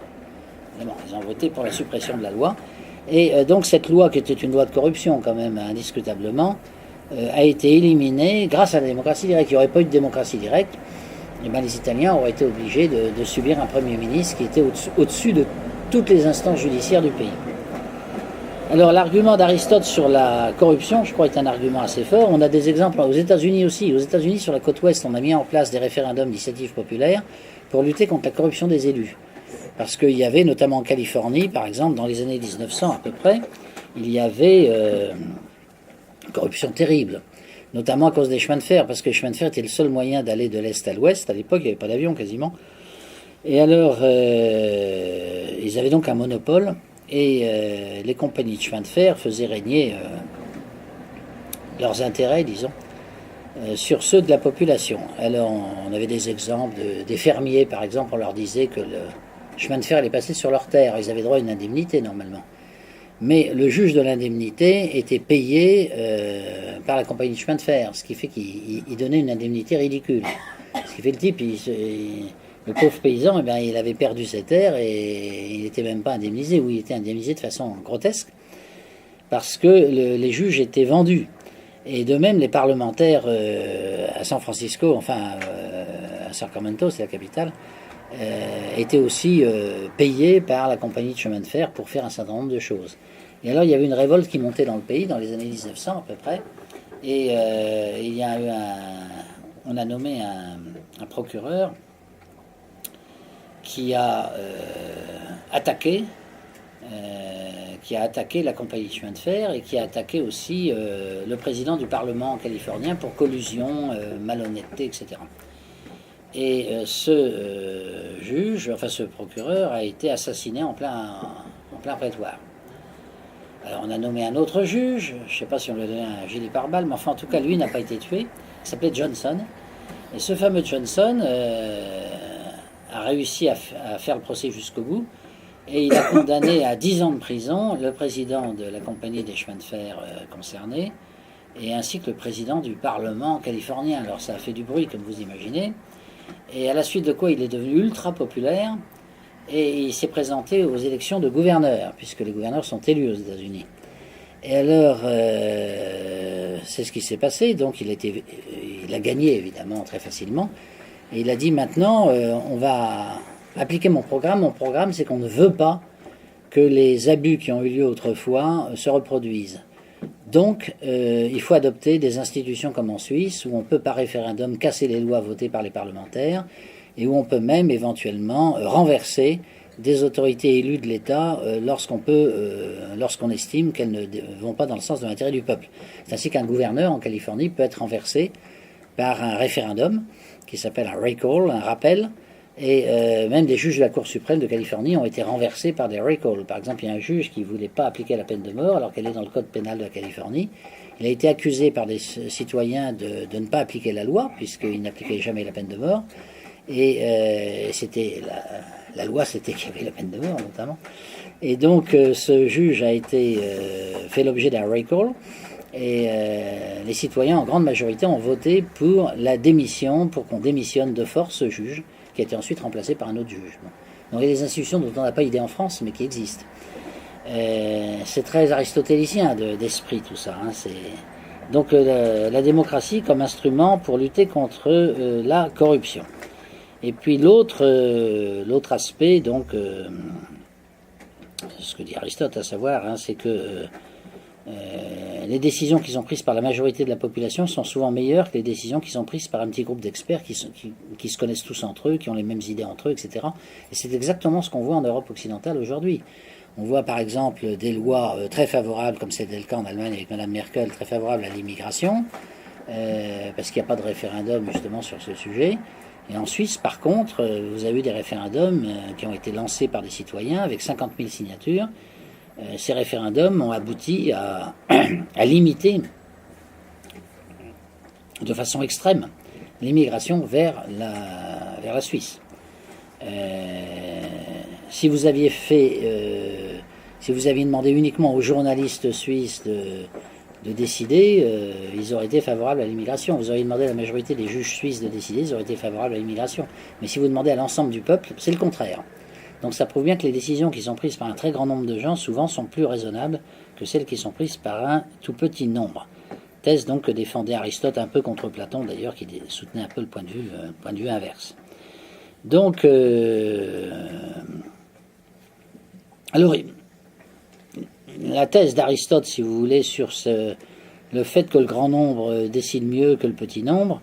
Évidemment, ils ont voté pour la suppression de la loi. Et donc cette loi, qui était une loi de corruption quand même, indiscutablement, a été éliminée grâce à la démocratie directe. Il n'y aurait pas eu de démocratie directe, et bien les Italiens auraient été obligés de subir un Premier ministre qui était au-dessus de toutes les instances judiciaires du pays. Alors l'argument d'Aristote sur la corruption, je crois, est un argument assez fort. On a des exemples aux États-Unis aussi. Aux États-Unis, sur la côte ouest, on a mis en place des référendums d'initiative populaire pour lutter contre la corruption des élus. Parce qu'il y avait, notamment en Californie, par exemple, dans les années 1900 à peu près, il y avait une corruption terrible. Notamment à cause des chemins de fer, parce que les chemins de fer étaient le seul moyen d'aller de l'est à l'ouest. À l'époque, il n'y avait pas d'avion quasiment. Et alors, ils avaient donc un monopole. Et les compagnies de chemin de fer faisaient régner leurs intérêts, disons, sur ceux de la population. Alors on avait des exemples des fermiers, par exemple, on leur disait que le chemin de fer allait passer sur leur terre. Ils avaient droit à une indemnité normalement. Mais le juge de l'indemnité était payé par la compagnie de chemin de fer, ce qui fait qu'il donnait une indemnité ridicule. Ce qui fait le type, le pauvre paysan, eh bien, il avait perdu ses terres et il n'était même pas indemnisé, ou il était indemnisé de façon grotesque, parce que les juges étaient vendus. Et de même, les parlementaires à San Francisco, enfin à Sacramento, c'est la capitale, étaient aussi payés par la compagnie de chemin de fer pour faire un certain nombre de choses. Et alors, il y avait une révolte qui montait dans le pays, dans les années 1900 à peu près, et il y a eu on a nommé un procureur qui a attaqué la compagnie de chemin de fer et qui a attaqué aussi le président du Parlement californien pour collusion, malhonnêteté, etc. Et ce juge, enfin ce procureur, a été assassiné en plein prétoire. Alors on a nommé un autre juge, je ne sais pas si on lui a donné un gilet pare-balles, mais enfin en tout cas lui n'a pas été tué, il s'appelait Johnson. Et ce fameux Johnson a réussi à faire le procès jusqu'au bout, et il a condamné à 10 ans de prison le président de la compagnie des chemins de fer concernés, et ainsi que le président du Parlement californien. Alors ça a fait du bruit, comme vous imaginez, et à la suite de quoi il est devenu ultra populaire, et il s'est présenté aux élections de gouverneur, puisque les gouverneurs sont élus aux États-Unis. Et alors, c'est ce qui s'est passé, donc il a gagné évidemment très facilement. Et il a dit maintenant, on va appliquer mon programme. Mon programme, c'est qu'on ne veut pas que les abus qui ont eu lieu autrefois se reproduisent. Donc, il faut adopter des institutions comme en Suisse, où on peut par référendum casser les lois votées par les parlementaires, et où on peut même éventuellement renverser des autorités élues de l'État lorsqu'on estime qu'elles ne vont pas dans le sens de l'intérêt du peuple. C'est ainsi qu'un gouverneur en Californie peut être renversé par un référendum qui s'appelle un recall, un rappel, et même des juges de la Cour suprême de Californie ont été renversés par des recalls. Par exemple, il y a un juge qui ne voulait pas appliquer la peine de mort alors qu'elle est dans le code pénal de la Californie. Il a été accusé par des citoyens de ne pas appliquer la loi, puisqu'il n'appliquait jamais la peine de mort. Et c'était la loi, c'était qu'il y avait la peine de mort, notamment. Et donc, ce juge a été fait l'objet d'un recall. Et les citoyens, en grande majorité, ont voté pour la démission, pour qu'on démissionne de force ce juge, qui a été ensuite remplacé par un autre juge. Bon. Donc il y a des institutions dont on n'a pas idée en France, mais qui existent. C'est très aristotélicien d'esprit, tout ça. Hein. Donc la démocratie comme instrument pour lutter contre la corruption. Et puis l'autre aspect, donc, ce que dit Aristote, à savoir, hein, c'est que les décisions qui sont prises par la majorité de la population sont souvent meilleures que les décisions qui sont prises par un petit groupe d'experts qui se connaissent tous entre eux, qui ont les mêmes idées entre eux, etc. Et c'est exactement ce qu'on voit en Europe occidentale aujourd'hui. On voit par exemple des lois très favorables, comme c'était le cas en Allemagne avec Mme Merkel, très favorables à l'immigration, parce qu'il n'y a pas de référendum justement sur ce sujet. Et en Suisse, par contre, vous avez eu des référendums qui ont été lancés par des citoyens avec 50 000 signatures. Ces référendums ont abouti à limiter de façon extrême l'immigration vers la Suisse. Si vous aviez demandé uniquement aux journalistes suisses de décider, ils auraient été favorables à l'immigration. Vous auriez demandé à la majorité des juges suisses de décider, ils auraient été favorables à l'immigration. Mais si vous demandez à l'ensemble du peuple, c'est le contraire. Donc ça prouve bien que les décisions qui sont prises par un très grand nombre de gens, souvent, sont plus raisonnables que celles qui sont prises par un tout petit nombre. Thèse donc que défendait Aristote un peu contre Platon, d'ailleurs, qui soutenait un peu le point de vue inverse. Donc, alors, la thèse d'Aristote, si vous voulez, sur le fait que le grand nombre décide mieux que le petit nombre,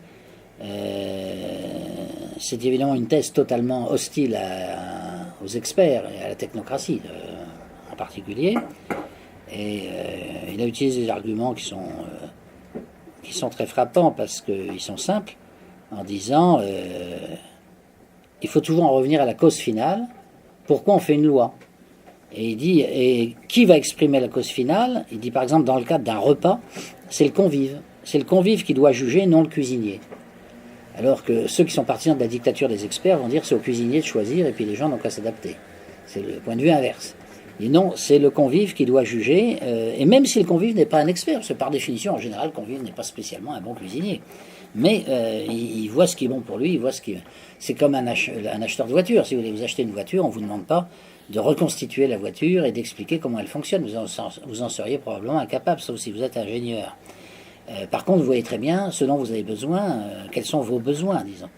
c'est évidemment une thèse totalement hostile aux experts et à la technocratie en particulier. Et il a utilisé des arguments qui sont très frappants parce qu'ils sont simples, en disant il faut toujours en revenir à la cause finale. Pourquoi on fait une loi? Et il dit, et qui va exprimer la cause finale? Il dit par exemple dans le cadre d'un repas, c'est le convive. C'est le convive qui doit juger, non le cuisinier. Alors que ceux qui sont partisans de la dictature des experts vont dire c'est au cuisinier de choisir et puis les gens n'ont qu'à s'adapter. C'est le point de vue inverse. Et non, c'est le convive qui doit juger, et même si le convive n'est pas un expert, parce que par définition, en général, le convive n'est pas spécialement un bon cuisinier. Mais il voit ce qui est bon pour lui, il voit ce qui... C'est comme un acheteur de voiture. Si vous voulez vous acheter une voiture, on ne vous demande pas de reconstituer la voiture et d'expliquer comment elle fonctionne. Vous en seriez probablement incapable, sauf si vous êtes ingénieur. Par contre, vous voyez très bien ce dont vous avez besoin, quels sont vos besoins, disons.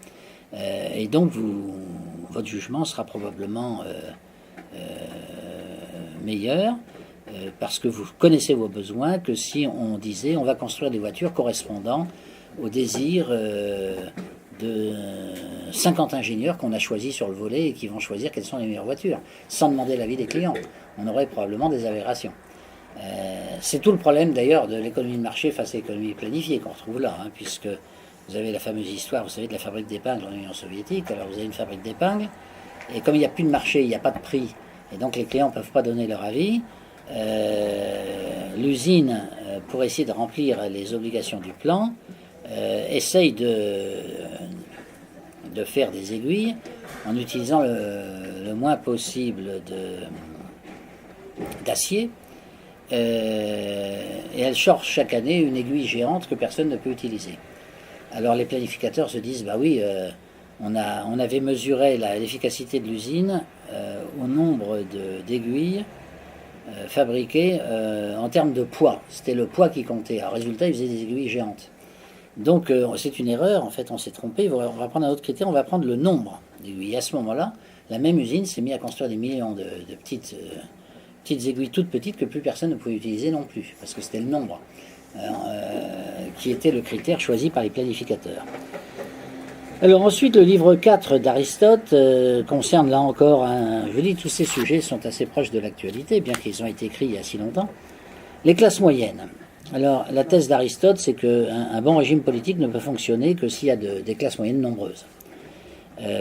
Et donc, votre jugement sera probablement meilleur, parce que vous connaissez vos besoins, que si on disait on va construire des voitures correspondant au désir de 50 ingénieurs qu'on a choisis sur le volet et qui vont choisir quelles sont les meilleures voitures, sans demander l'avis des clients. On aurait probablement des aberrations. C'est tout le problème d'ailleurs de l'économie de marché face à l'économie planifiée qu'on retrouve là, puisque vous avez la fameuse histoire, vous savez, de la fabrique d'épingles en Union soviétique. Alors vous avez une fabrique d'épingles, et comme il n'y a plus de marché, il n'y a pas de prix, et donc les clients ne peuvent pas donner leur avis, l'usine, pour essayer de remplir les obligations du plan, essaye de faire des aiguilles en utilisant le moins possible d'acier, et elle cherche chaque année une aiguille géante que personne ne peut utiliser. Alors les planificateurs se disent, bah oui, on avait mesuré l'efficacité de l'usine au nombre d'aiguilles fabriquées en termes de poids. C'était le poids qui comptait. Alors résultat, ils faisaient des aiguilles géantes. Donc c'est une erreur, en fait, on s'est trompé. On va prendre un autre critère, on va prendre le nombre d'aiguilles. Et à ce moment-là, la même usine s'est mise à construire des millions de petites aiguilles toutes petites que plus personne ne pouvait utiliser non plus, parce que c'était le nombre qui était le critère choisi par les planificateurs. Alors ensuite, le livre 4 d'Aristote concerne là encore, je vous dis, tous ces sujets sont assez proches de l'actualité, bien qu'ils ont été écrits il y a si longtemps. Les classes moyennes. Alors la thèse d'Aristote, c'est qu'un bon régime politique ne peut fonctionner que s'il y a des classes moyennes nombreuses.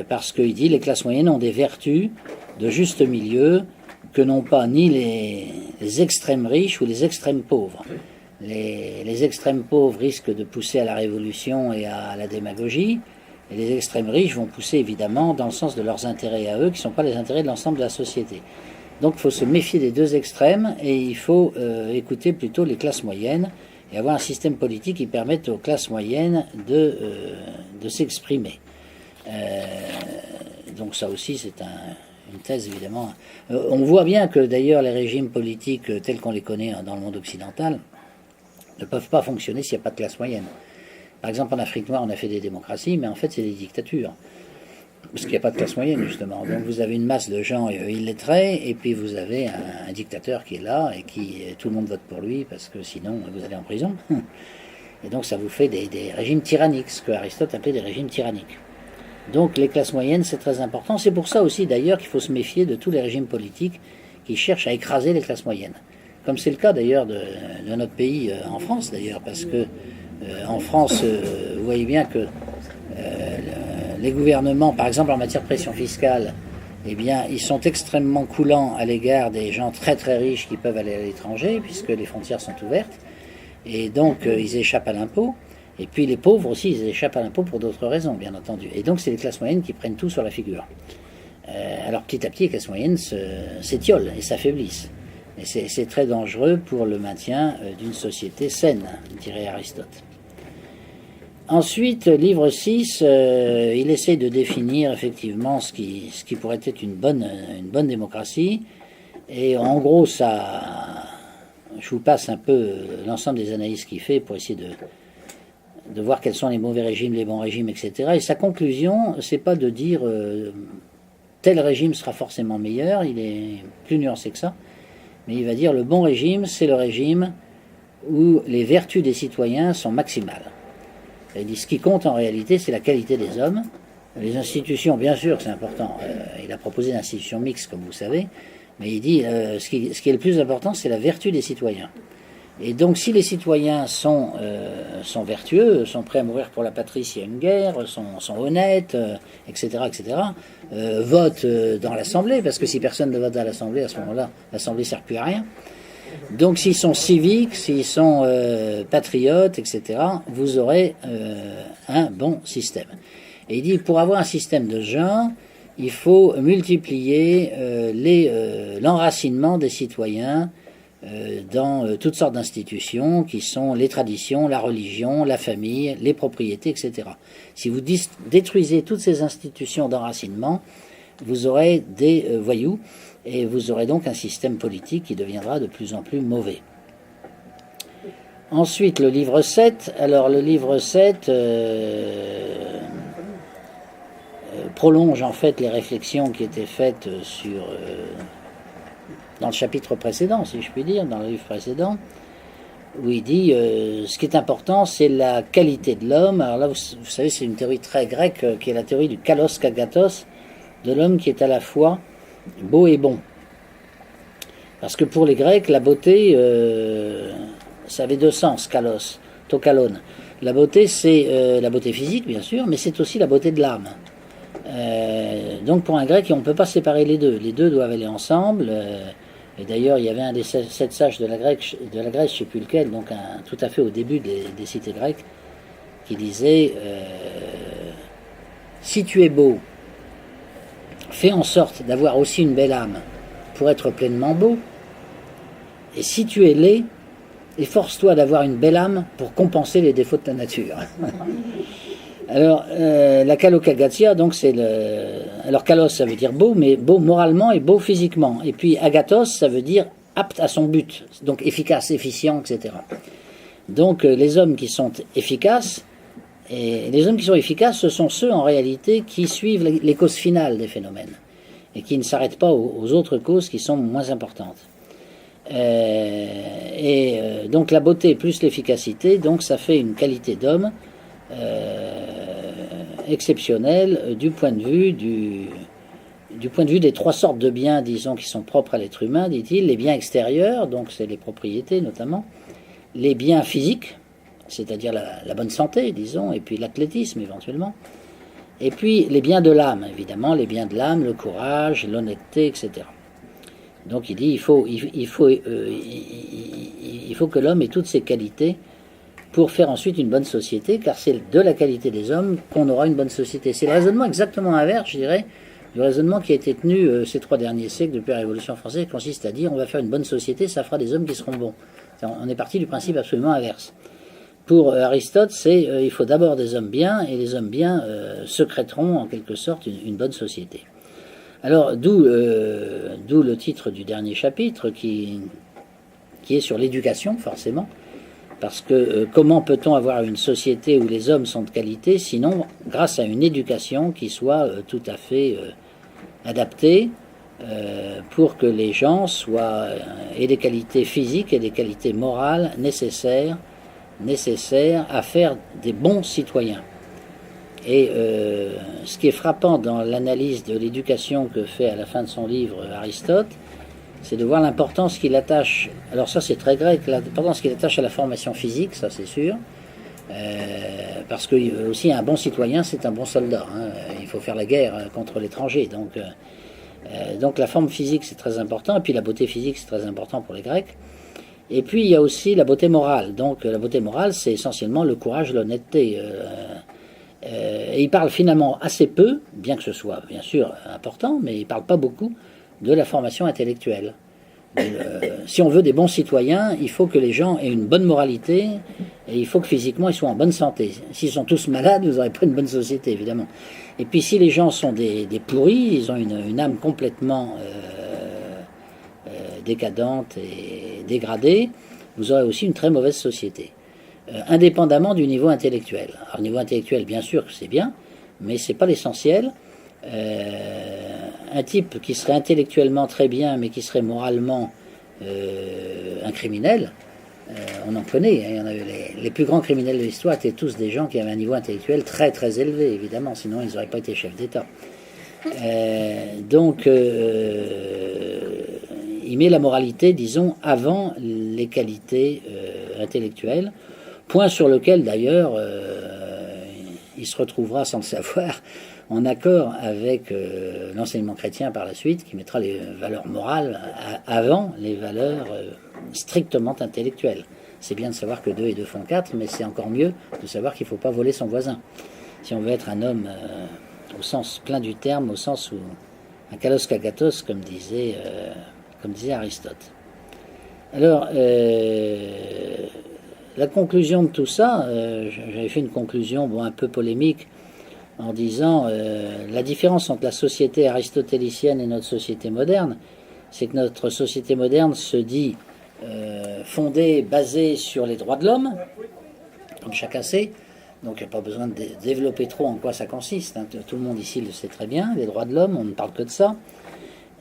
Parce qu'il dit les classes moyennes ont des vertus de juste milieu que n'ont pas ni les extrêmes riches ou les extrêmes pauvres. Les extrêmes pauvres risquent de pousser à la révolution et à la démagogie, et les extrêmes riches vont pousser évidemment dans le sens de leurs intérêts à eux, qui ne sont pas les intérêts de l'ensemble de la société. Donc il faut se méfier des deux extrêmes, et il faut écouter plutôt les classes moyennes, et avoir un système politique qui permette aux classes moyennes de s'exprimer. Donc ça aussi c'est une thèse évidemment. On voit bien que d'ailleurs les régimes politiques tels qu'on les connaît dans le monde occidental ne peuvent pas fonctionner s'il n'y a pas de classe moyenne. Par exemple, en Afrique noire, on a fait des démocraties, mais en fait, c'est des dictatures. Parce qu'il n'y a pas de classe moyenne, justement. Donc, vous avez une masse de gens illettrés, et puis vous avez un dictateur qui est là, et tout le monde vote pour lui, parce que sinon, vous allez en prison. Et donc, ça vous fait des régimes tyranniques, ce que Aristote appelait des régimes tyranniques. Donc, les classes moyennes, c'est très important. C'est pour ça aussi, d'ailleurs, qu'il faut se méfier de tous les régimes politiques qui cherchent à écraser les classes moyennes. Comme c'est le cas, d'ailleurs, de notre pays, en France, d'ailleurs, parce que en France, vous voyez bien que les gouvernements, par exemple en matière de pression fiscale, eh bien, ils sont extrêmement coulants à l'égard des gens très très riches qui peuvent aller à l'étranger, puisque les frontières sont ouvertes, et donc ils échappent à l'impôt. Et puis les pauvres aussi, ils échappent à l'impôt pour d'autres raisons, bien entendu. Et donc c'est les classes moyennes qui prennent tout sur la figure. Alors petit à petit, les classes moyennes s'étiolent et s'affaiblissent. Et c'est très dangereux pour le maintien d'une société saine, dirait Aristote. Ensuite, livre 6, il essaie de définir effectivement ce qui pourrait être une bonne démocratie. Et en gros, je vous passe un peu l'ensemble des analyses qu'il fait pour essayer de voir quels sont les mauvais régimes, les bons régimes, etc. Et sa conclusion, c'est pas de dire tel régime sera forcément meilleur, il est plus nuancé que ça, mais il va dire le bon régime, c'est le régime où les vertus des citoyens sont maximales. Il dit ce qui compte en réalité, c'est la qualité des hommes. Les institutions, bien sûr, c'est important. Il a proposé une institution mixte, comme vous savez, mais il dit ce qui est le plus important, c'est la vertu des citoyens. Et donc, si les citoyens sont vertueux, sont prêts à mourir pour la patrie s'il y a une guerre, sont honnêtes, etc., votent dans l'Assemblée, parce que si personne ne vote à l'Assemblée, à ce moment-là, l'Assemblée ne sert plus à rien. Donc, s'ils sont civiques, s'ils sont patriotes, etc., vous aurez un bon système. Et il dit, pour avoir un système de genre, il faut multiplier l'enracinement des citoyens dans toutes sortes d'institutions qui sont les traditions, la religion, la famille, les propriétés, etc. Si vous détruisez toutes ces institutions d'enracinement, vous aurez des voyous et vous aurez donc un système politique qui deviendra de plus en plus mauvais. Ensuite, le livre 7. Alors, le livre 7 prolonge en fait les réflexions qui étaient faites dans le chapitre précédent, si je puis dire, dans le livre précédent, où il dit ce qui est important, c'est la qualité de l'homme. Alors là, vous savez, c'est une théorie très grecque qui est la théorie du kalos kagatos, de l'homme qui est à la fois beau et bon. Parce que pour les Grecs, la beauté, ça avait deux sens, kalos, tokalon. La beauté, c'est la beauté physique, bien sûr, mais c'est aussi la beauté de l'âme. Donc pour un Grec, on ne peut pas séparer les deux. Les deux doivent aller ensemble. Et d'ailleurs, il y avait un des 7 sages de la Grèce, je ne sais plus lequel, donc tout à fait au début des cités grecques, qui disait si tu es beau, fais en sorte d'avoir aussi une belle âme pour être pleinement beau. Et si tu es laid, efforce-toi d'avoir une belle âme pour compenser les défauts de ta nature. Alors, la kalokagatia, donc c'est alors kalos, ça veut dire beau, mais beau moralement et beau physiquement. Et puis agathos, ça veut dire apte à son but, donc efficace, efficient, etc. Donc, les hommes qui sont efficaces, et les hommes qui sont efficaces, ce sont ceux en réalité qui suivent les causes finales des phénomènes et qui ne s'arrêtent pas aux autres causes qui sont moins importantes. Donc, la beauté plus l'efficacité, donc ça fait une qualité d'homme exceptionnel du point de vue des trois sortes de biens, disons, qui sont propres à l'être humain, dit-il, les biens extérieurs, donc c'est les propriétés notamment, les biens physiques, c'est-à-dire la bonne santé, disons, et puis l'athlétisme éventuellement, et puis les biens de l'âme, évidemment, les biens de l'âme, le courage, l'honnêteté, etc. Donc il dit, il faut que l'homme ait toutes ces qualités pour faire ensuite une bonne société, car c'est de la qualité des hommes qu'on aura une bonne société. C'est le raisonnement exactement inverse, je dirais, du raisonnement qui a été tenu ces 3 derniers siècles depuis la Révolution française, qui consiste à dire on va faire une bonne société, ça fera des hommes qui seront bons. On est parti du principe absolument inverse. Pour Aristote, il faut d'abord des hommes bien, et les hommes bien secréteront en quelque sorte une bonne société. Alors, d'où le titre du dernier chapitre, qui est sur l'éducation, forcément. Parce que comment peut-on avoir une société où les hommes sont de qualité, sinon grâce à une éducation qui soit tout à fait adaptée pour que les gens aient des qualités physiques et des qualités morales nécessaires à faire des bons citoyens. Et ce qui est frappant dans l'analyse de l'éducation que fait à la fin de son livre Aristote, c'est de voir l'importance qu'il attache, alors ça c'est très grec, l'importance qu'il attache à la formation physique, ça c'est sûr, parce que aussi un bon citoyen c'est un bon soldat, hein, il faut faire la guerre contre l'étranger, donc la forme physique c'est très important, et puis la beauté physique c'est très important pour les Grecs, et puis il y a aussi la beauté morale, donc la beauté morale c'est essentiellement le courage, l'honnêteté, et il parle finalement assez peu, bien que ce soit bien sûr important, mais il ne parle pas beaucoup de la formation intellectuelle. Si on veut des bons citoyens, il faut que les gens aient une bonne moralité et il faut que physiquement ils soient en bonne santé. S'ils sont tous malades, vous n'aurez pas une bonne société, évidemment. Et puis si les gens sont des pourris, ils ont une âme complètement décadente et dégradée, vous aurez aussi une très mauvaise société. Indépendamment du niveau intellectuel. Alors, le niveau intellectuel, bien sûr, c'est bien, mais c'est pas l'essentiel. Un type qui serait intellectuellement très bien, mais qui serait moralement un criminel, on en connaît. Il y en a eu les plus grands criminels de l'histoire étaient tous des gens qui avaient un niveau intellectuel très très élevé, évidemment, sinon ils n'auraient pas été chefs d'État. Donc, il met la moralité, disons, avant les qualités intellectuelles, point sur lequel, d'ailleurs, il se retrouvera, sans le savoir, en accord avec l'enseignement chrétien par la suite, qui mettra les valeurs morales avant les valeurs strictement intellectuelles. C'est bien de savoir que 2 et 2 font 4, mais c'est encore mieux de savoir qu'il ne faut pas voler son voisin. Si on veut être un homme au sens plein du terme, au sens où un kalos kagatos, comme disait Aristote. Alors, la conclusion de tout ça, j'avais fait une conclusion un peu polémique en disant la différence entre la société aristotélicienne et notre société moderne, c'est que notre société moderne se dit fondée, basée sur les droits de l'homme, comme chacun sait, donc il n'y a pas besoin de développer trop en quoi ça consiste, hein. Tout le monde ici le sait très bien, les droits de l'homme, on ne parle que de ça.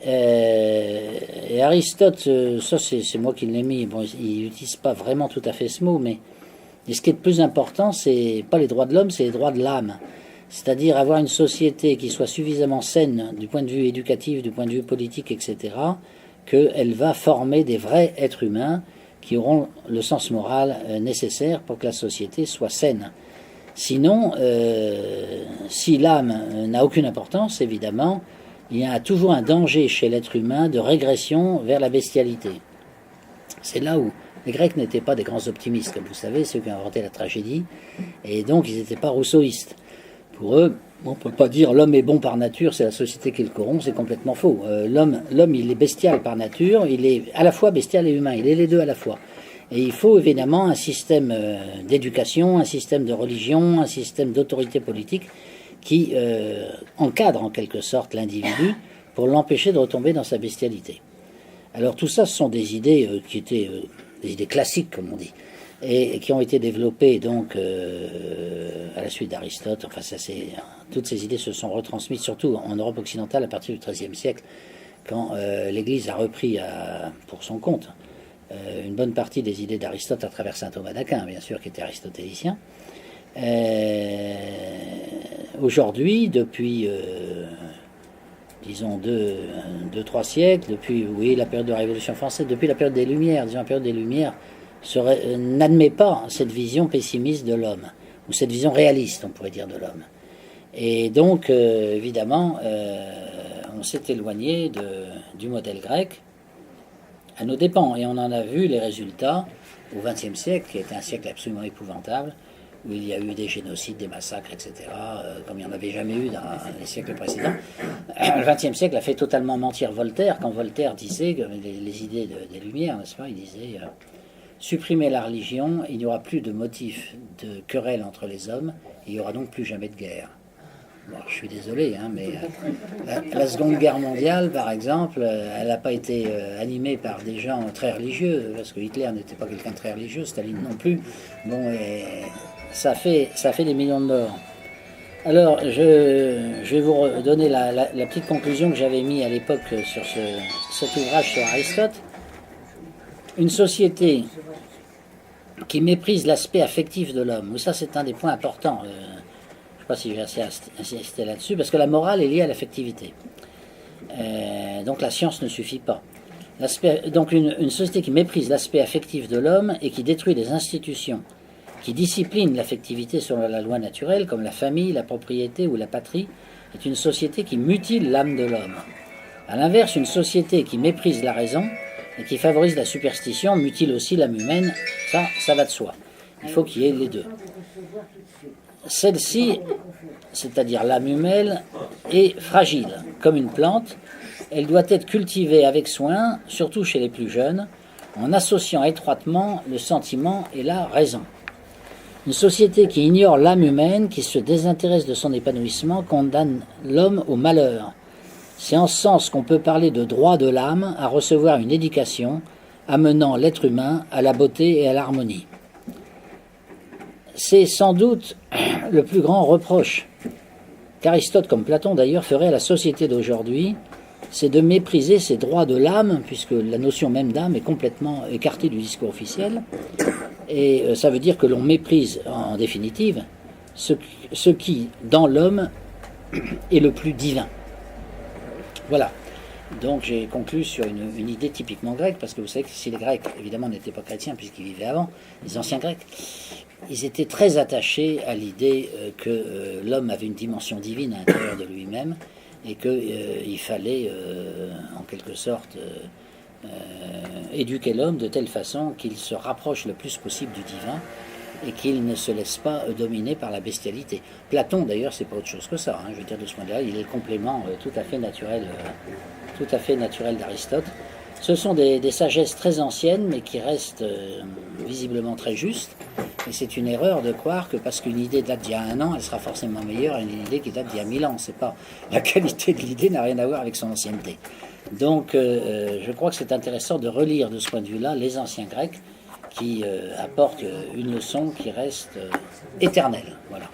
Et Aristote, ça c'est moi qui l'ai mis, bon, il n'utilise pas vraiment tout à fait ce mot, mais ce qui est le plus important, c'est pas les droits de l'homme, c'est les droits de l'âme. C'est-à-dire avoir une société qui soit suffisamment saine du point de vue éducatif, du point de vue politique, etc., qu'elle va former des vrais êtres humains qui auront le sens moral nécessaire pour que la société soit saine. Sinon, si l'âme n'a aucune importance, évidemment, il y a toujours un danger chez l'être humain de régression vers la bestialité. C'est là où les Grecs n'étaient pas des grands optimistes, comme vous savez, ceux qui ont inventé la tragédie, et donc ils n'étaient pas rousseauistes. Pour eux, on ne peut pas dire l'homme est bon par nature, c'est la société qui le corrompt, c'est complètement faux. L'homme, il est bestial par nature, il est à la fois bestial et humain, il est les deux à la fois. Et il faut évidemment un système d'éducation, un système de religion, un système d'autorité politique qui encadre en quelque sorte l'individu pour l'empêcher de retomber dans sa bestialité. Alors tout ça, ce sont des idées qui étaient des idées classiques, comme on dit, et qui ont été développées donc à la suite d'Aristote. Enfin, toutes ces idées se sont retransmises surtout en Europe occidentale à partir du XIIIe siècle, quand l'Église a repris pour son compte une bonne partie des idées d'Aristote à travers saint Thomas d'Aquin, bien sûr, qui était aristotélicien. Aujourd'hui, depuis disons 2-3 siècles, depuis la période de la Révolution française, depuis la période des Lumières, disons la période des Lumières, n'admet pas cette vision pessimiste de l'homme, ou cette vision réaliste, on pourrait dire, de l'homme. Et donc, évidemment, on s'est éloigné du modèle grec à nos dépens, et on en a vu les résultats au XXe siècle, qui était un siècle absolument épouvantable, où il y a eu des génocides, des massacres, etc., comme il n'y en avait jamais eu dans les siècles précédents. Le XXe siècle a fait totalement mentir Voltaire, quand Voltaire disait, les idées des Lumières, n'est-ce pas, il disait supprimer la religion, il n'y aura plus de motif de querelle entre les hommes, il n'y aura donc plus jamais de guerre. Bon, je suis désolé, hein, mais la Seconde Guerre mondiale, par exemple, elle n'a pas été animée par des gens très religieux, parce que Hitler n'était pas quelqu'un de très religieux, Staline non plus. Bon, et ça fait des millions de morts. Alors, je vais vous donner la petite conclusion que j'avais mise à l'époque sur cet ouvrage sur Aristote. Une société qui méprise l'aspect affectif de l'homme, ça c'est un des points importants. Je ne sais pas si j'ai assez insisté là-dessus, parce que la morale est liée à l'affectivité. Donc la science ne suffit pas. Donc une société qui méprise l'aspect affectif de l'homme et qui détruit les institutions qui disciplinent l'affectivité selon la loi naturelle, comme la famille, la propriété ou la patrie, est une société qui mutile l'âme de l'homme. A l'inverse, une société qui méprise la raison et qui favorise la superstition mutile aussi l'âme humaine, ça va de soi. Il faut qu'il y ait les deux. Celle-ci, c'est-à-dire l'âme humaine, est fragile, comme une plante, Elle doit être cultivée avec soin, surtout chez les plus jeunes, en associant étroitement le sentiment et la raison. Une société qui ignore l'âme humaine, qui se désintéresse de son épanouissement, condamne l'homme au malheur. C'est en ce sens qu'on peut parler de droit de l'âme à recevoir une éducation amenant l'être humain à la beauté et à l'harmonie. C'est sans doute le plus grand reproche qu'Aristote, comme Platon d'ailleurs, ferait à la société d'aujourd'hui, c'est de mépriser ces droits de l'âme, puisque la notion même d'âme est complètement écartée du discours officiel, et ça veut dire que l'on méprise, en définitive, ce qui, dans l'homme, est le plus divin. Voilà. Donc j'ai conclu sur une idée typiquement grecque, parce que vous savez que si les Grecs, évidemment, n'étaient pas chrétiens, puisqu'ils vivaient avant, les anciens Grecs, ils étaient très attachés à l'idée que l'homme avait une dimension divine à l'intérieur de lui-même, et qu'il fallait, en quelque sorte, éduquer l'homme de telle façon qu'il se rapproche le plus possible du divin, et qu'il ne se laisse pas dominer par la bestialité. Platon, d'ailleurs, c'est pas autre chose que ça. Je veux dire, de ce point de vue-là, il est le complément tout à fait naturel d'Aristote. Ce sont des sagesses très anciennes, mais qui restent visiblement très justes. Et c'est une erreur de croire que parce qu'une idée date d'il y a 1 an, elle sera forcément meilleure qu'une idée qui date d'il y a 1000 ans. C'est pas, la qualité de l'idée n'a rien à voir avec son ancienneté. Donc, je crois que c'est intéressant de relire de ce point de vue-là les anciens Grecs, qui apporte une leçon qui reste éternelle. Voilà.